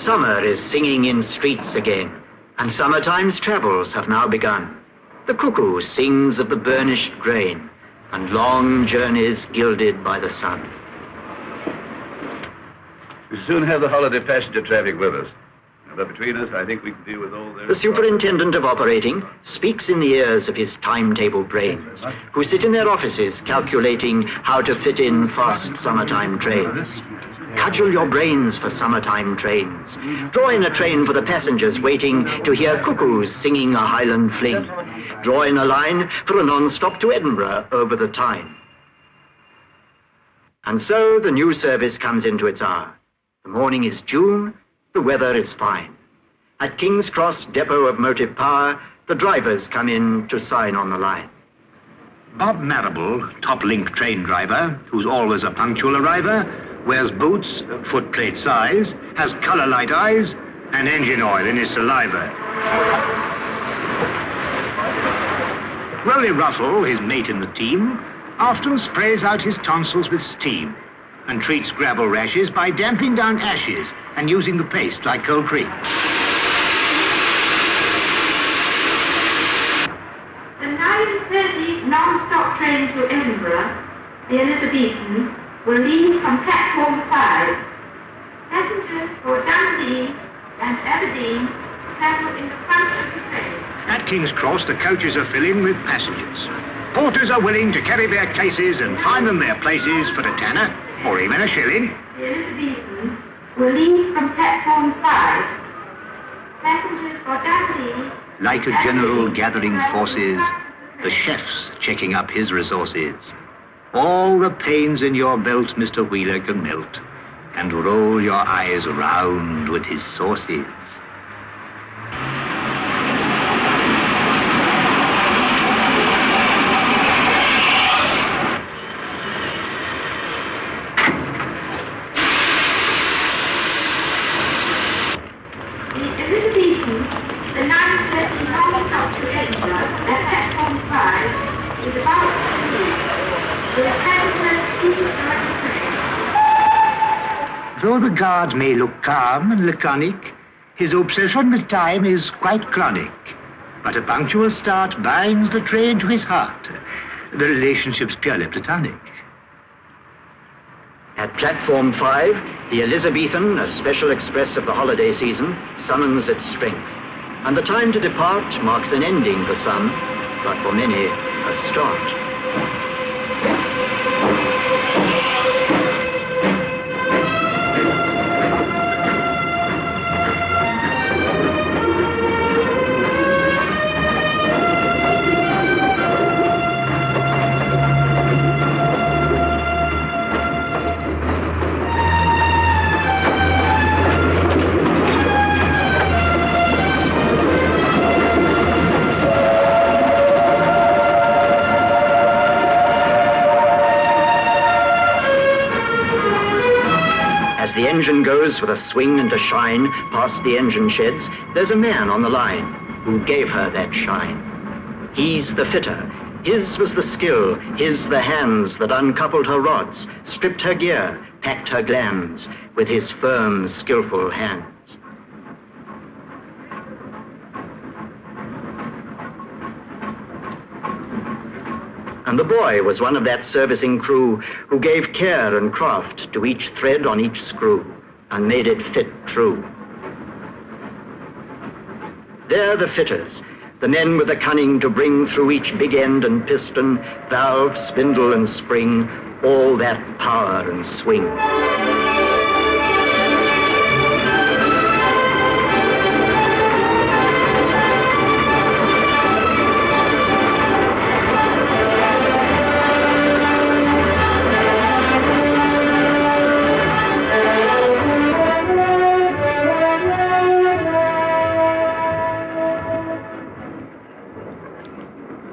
Summer is singing in streets again, and summertime's travels have now begun. The cuckoo sings of the burnished grain, and long journeys gilded by the sun. We soon have the holiday passenger traffic with us. But between us, I think we can deal with all this. The superintendent of operating speaks in the ears of his timetable brains, who sit in their offices calculating how to fit in fast summertime trains. Cudgel your brains for summertime trains. Draw in a train for the passengers waiting to hear cuckoos singing a Highland fling. Draw in a line for a non-stop to Edinburgh over the Tyne. And so the new service comes into its hour. The morning is June, the weather is fine. At King's Cross Depot of Motive Power, the drivers come in to sign on the line. Bob Marrable, top-link train driver, who's always a punctual arriver, wears boots, footplate size, has colour-light eyes, and engine oil in his saliva. Rolly Russell, his mate in the team, often sprays out his tonsils with steam and treats gravel rashes by damping down ashes and using the paste like cold cream. The 9:30 non-stop train to Edinburgh, the Elizabethan, will leave from platform 5. Passengers for Dundee and Aberdeen travel in the front of the train. At King's Cross, the coaches are filling with passengers. Porters are willing to carry their cases and find them their places for a tenner or even a shilling. The Elizabethan will leave from platform 5. Passengers for Dundee. Like a general gathering forces, the chef's checking up his resources. All the pains in your belt Mr. Wheeler can melt and roll your eyes round with his sauces. The Elizabethan, the 9:30 non-stop to Edinburgh at platform 5, is about to leave. Though the guard may look calm and laconic, his obsession with time is quite chronic. But a punctual start binds the train to his heart. The relationship's purely platonic. At platform 5, the Elizabethan, a special express of the holiday season, summons its strength. And the time to depart marks an ending for some, but for many, a start. As the engine goes with a swing and a shine past the engine sheds, there's a man on the line who gave her that shine. He's the fitter. His was the skill, his the hands that uncoupled her rods, stripped her gear, packed her glands with his firm, skillful hands. And the boy was one of that servicing crew who gave care and craft to each thread on each screw and made it fit true. They're the fitters, the men with the cunning to bring through each big end and piston, valve, spindle, and spring, all that power and swing.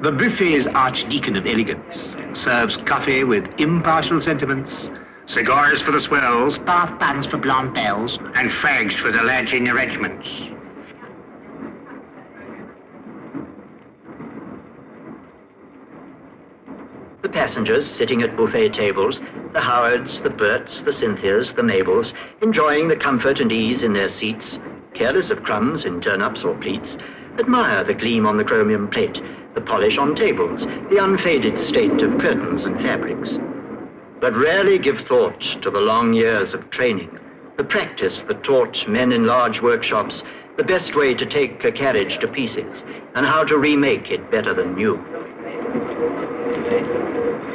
The buffet's archdeacon of elegance serves coffee with impartial sentiments, cigars for the swells, bath buns for blonde belles, and fags for the lads in the regiments. The passengers sitting at buffet tables, the Howards, the Berts, the Cynthias, the Mabels, enjoying the comfort and ease in their seats, careless of crumbs in turnips or pleats, admire the gleam on the chromium plate, the polish on tables, the unfaded state of curtains and fabrics. But rarely give thought to the long years of training, the practice that taught men in large workshops the best way to take a carriage to pieces and how to remake it better than new.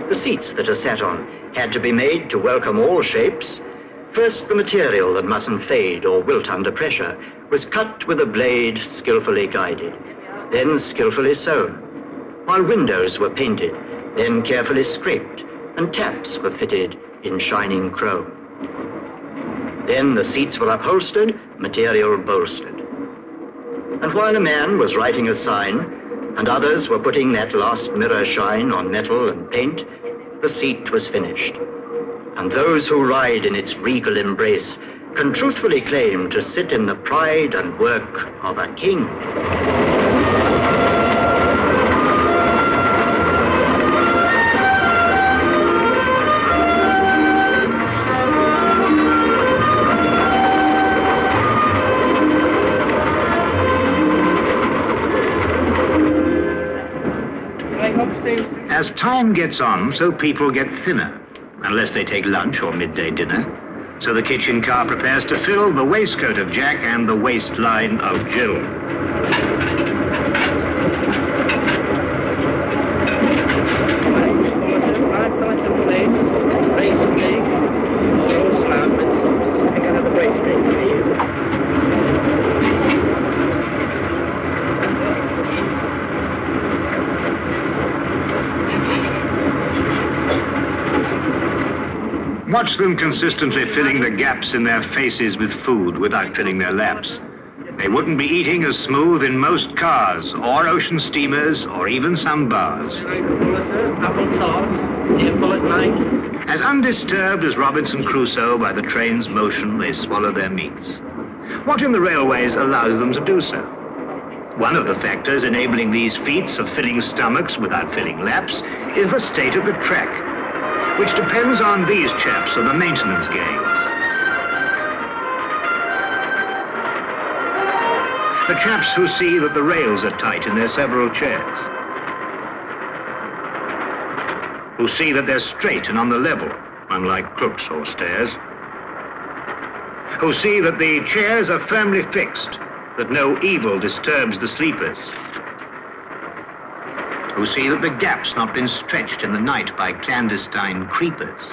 The seats that are sat on had to be made to welcome all shapes. First, the material that mustn't fade or wilt under pressure was cut with a blade skillfully guided, then skillfully sewn, while windows were painted, then carefully scraped, and taps were fitted in shining chrome. Then the seats were upholstered, material bolstered. And while a man was writing a sign, and others were putting that last mirror shine on metal and paint, the seat was finished. And those who ride in its regal embrace can truthfully claim to sit in the pride and work of a king. As time gets on, so people get thinner, unless they take lunch or midday dinner. So the kitchen car prepares to fill the waistcoat of Jack and the waistline of Jill. Watch them consistently filling the gaps in their faces with food without filling their laps. They wouldn't be eating as smooth in most cars, or ocean steamers, or even some bars. As undisturbed as Robinson Crusoe by the train's motion, they swallow their meats. What in the railways allows them to do so? One of the factors enabling these feats of filling stomachs without filling laps is the state of the track, which depends on these chaps of the maintenance gangs. The chaps who see that the rails are tight in their several chairs, who see that they're straight and on the level, unlike crooks or stairs, who see that the chairs are firmly fixed, that no evil disturbs the sleepers, who see that the gap's not been stretched in the night by clandestine creepers,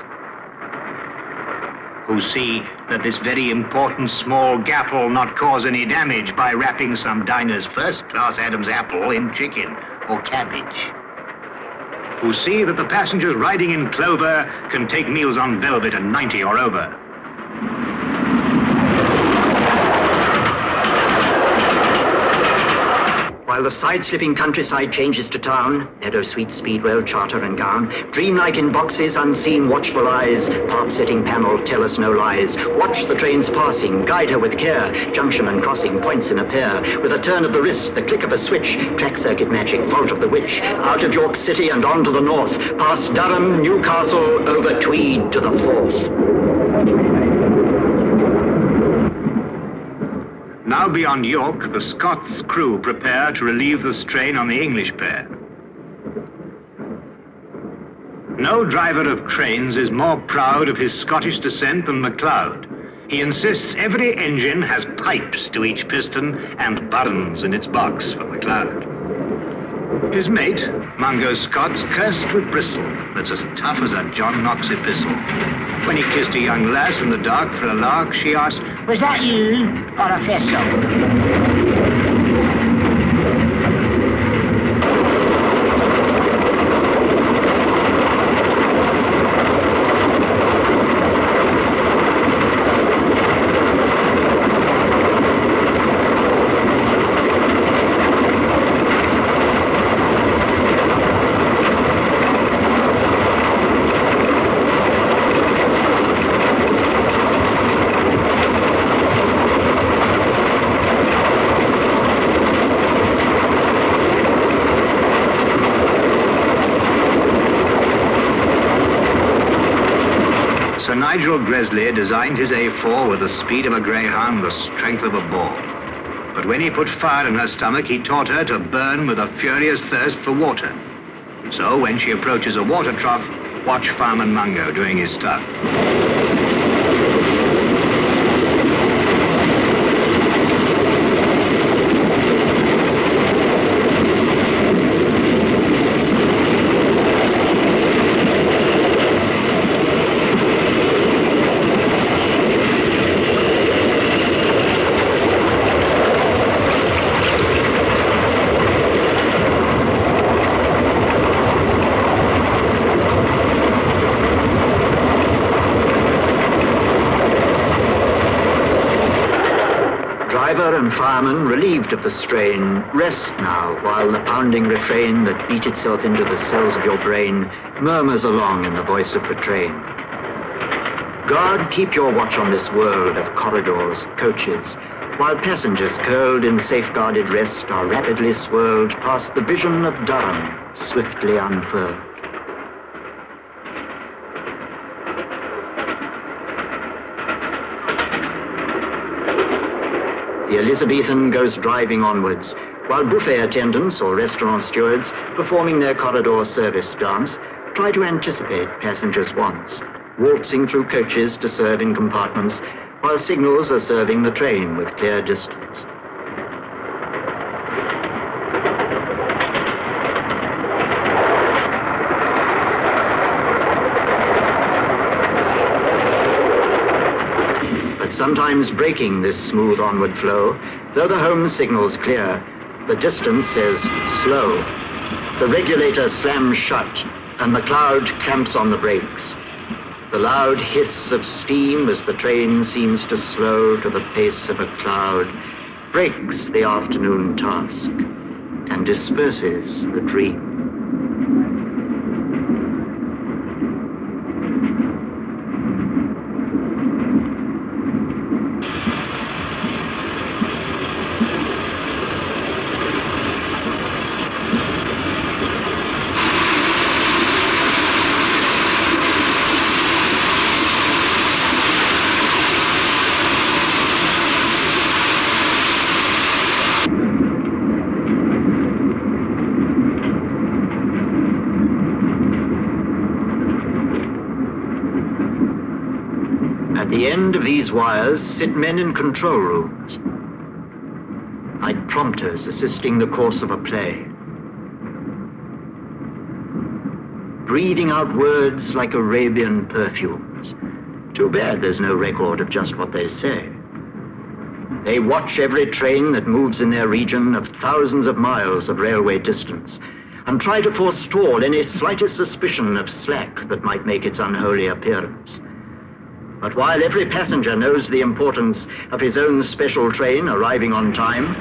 who see that this very important small gap will not cause any damage by wrapping some diner's first-class Adam's apple in chicken or cabbage, who see that the passengers riding in clover can take meals on velvet at 90 or over. While the side-slipping countryside changes to town, meadow, sweet, speedwell, charter and gown, dreamlike in boxes, unseen, watchful eyes, path-setting panel, tell us no lies. Watch the trains passing, guide her with care, junction and crossing, points in a pair. With a turn of the wrist, the click of a switch, track circuit magic, vault of the witch, out of York City and on to the north, past Durham, Newcastle, over Tweed to the Forth. Now beyond York, the Scots crew prepare to relieve the strain on the English pair. No driver of trains is more proud of his Scottish descent than MacLeod. He insists every engine has pipes to each piston and buttons in its box for MacLeod. His mate, Mungo Scott's cursed with Bristol, that's as tough as a John Knox epistle. When he kissed a young lass in the dark for a lark, she asked, "Was that you or a thistle?" Sir Nigel Gresley designed his A4 with the speed of a greyhound, the strength of a boar. But when he put fire in her stomach, he taught her to burn with a furious thirst for water. So when she approaches a water trough, watch Fireman Mungo doing his stuff. Driver and fireman, relieved of the strain, rest now while the pounding refrain that beat itself into the cells of your brain murmurs along in the voice of the train. God, keep your watch on this world of corridors, coaches, while passengers curled in safeguarded rest are rapidly swirled past the vision of Durham, swiftly unfurled. The Elizabethan goes driving onwards, while buffet attendants or restaurant stewards, performing their corridor service dance, try to anticipate passengers' wants, waltzing through coaches to serve in compartments, while signals are serving the train with clear distance. Sometimes breaking this smooth onward flow, though the home signal's clear, the distance says slow. The regulator slams shut, and McLeod clamps on the brakes. The loud hiss of steam as the train seems to slow to the pace of a cloud breaks the afternoon task and disperses the dream. At the end of these wires sit men in control rooms, like prompters assisting the course of a play, breathing out words like Arabian perfumes. Too bad there's no record of just what they say. They watch every train that moves in their region of thousands of miles of railway distance and try to forestall any slightest suspicion of slack that might make its unholy appearance. But while every passenger knows the importance of his own special train arriving on time,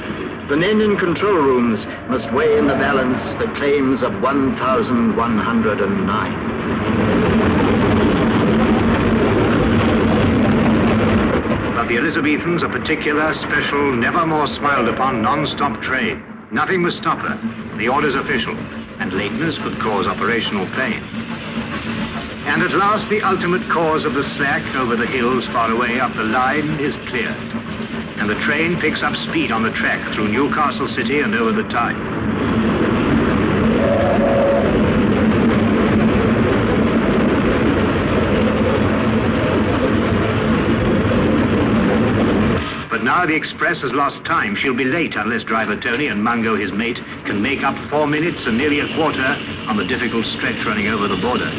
the men in control rooms must weigh in the balance the claims of 1,109. But the Elizabethan's a particular, special, never more smiled upon non-stop train. Nothing must stop her. The order's official, and lateness could cause operational pain. And at last, the ultimate cause of the slack over the hills far away up the line is cleared. And the train picks up speed on the track through Newcastle City and over the Tyne. But now the express has lost time. She'll be late unless driver Tony and Mungo, his mate, can make up 4 minutes and nearly a quarter on the difficult stretch running over the border.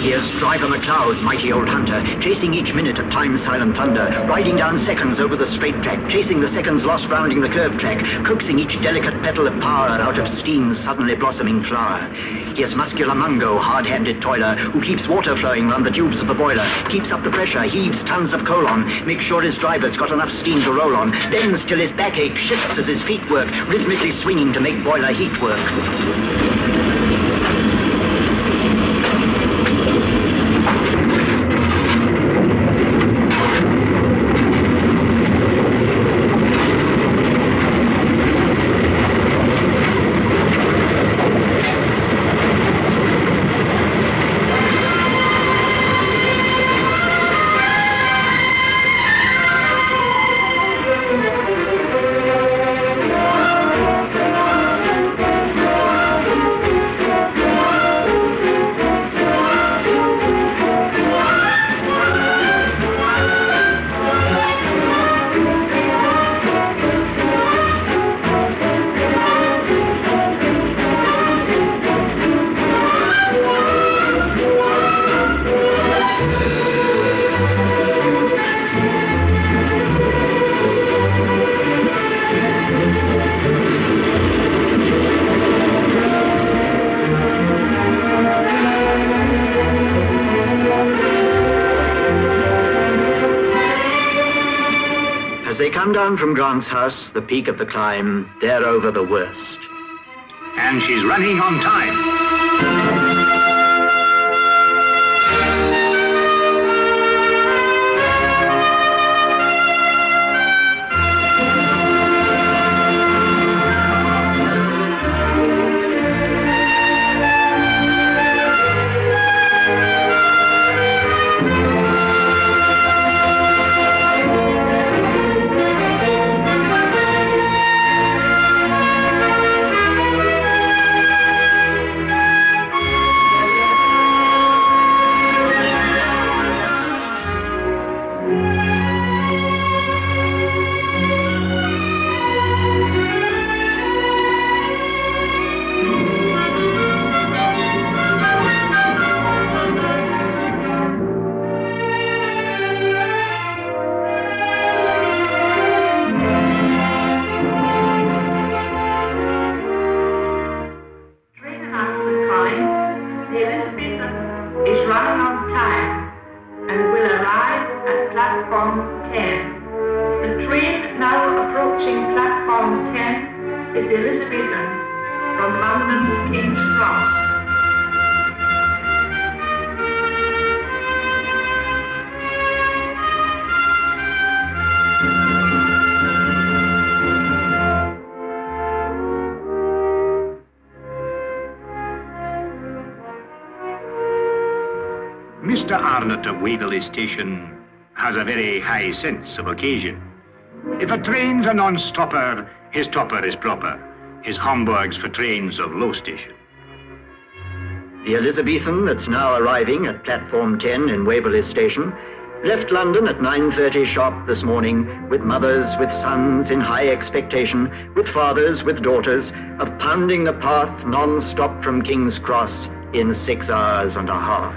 Here's driver McLeod, mighty old hunter, chasing each minute of time's silent thunder, riding down seconds over the straight track, chasing the seconds lost rounding the curved track, coaxing each delicate petal of power out of steam's suddenly blossoming flower. Here's muscular Mungo, hard-handed toiler, who keeps water flowing round the tubes of the boiler, keeps up the pressure, heaves tons of coal on, makes sure his driver's got enough steam to roll on, bends till his back ache, shifts as his feet work, rhythmically swinging to make boiler heat work. they come down from Grant's house, the peak of the climb, they're over the worst. And she's running on time. The Elizabethan is running on time and will arrive at platform 10. The train now approaching platform 10 is the Elizabethan from London to King's Cross. Mr. Arnott of Waverley Station has a very high sense of occasion. If a train's a non-stopper, his topper is proper. His Hamburg's for trains of low station. The Elizabethan that's now arriving at platform 10 in Waverley Station left London at 9:30 sharp this morning with mothers, with sons in high expectation, with fathers, with daughters, of pounding the path non-stop from King's Cross in 6 hours and a half.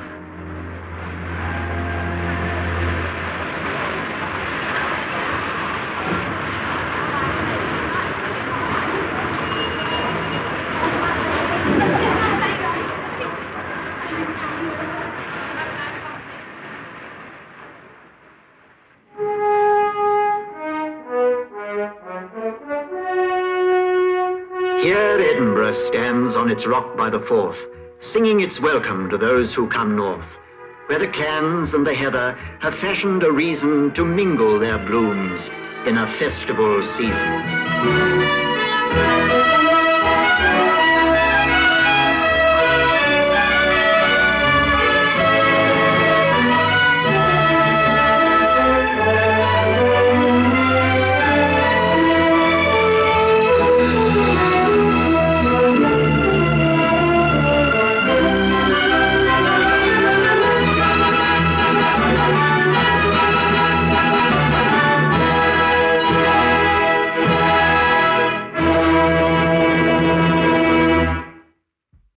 Here Edinburgh stands on its rock by the Forth, singing its welcome to those who come north, where the clans and the heather have fashioned a reason to mingle their blooms in a festival season.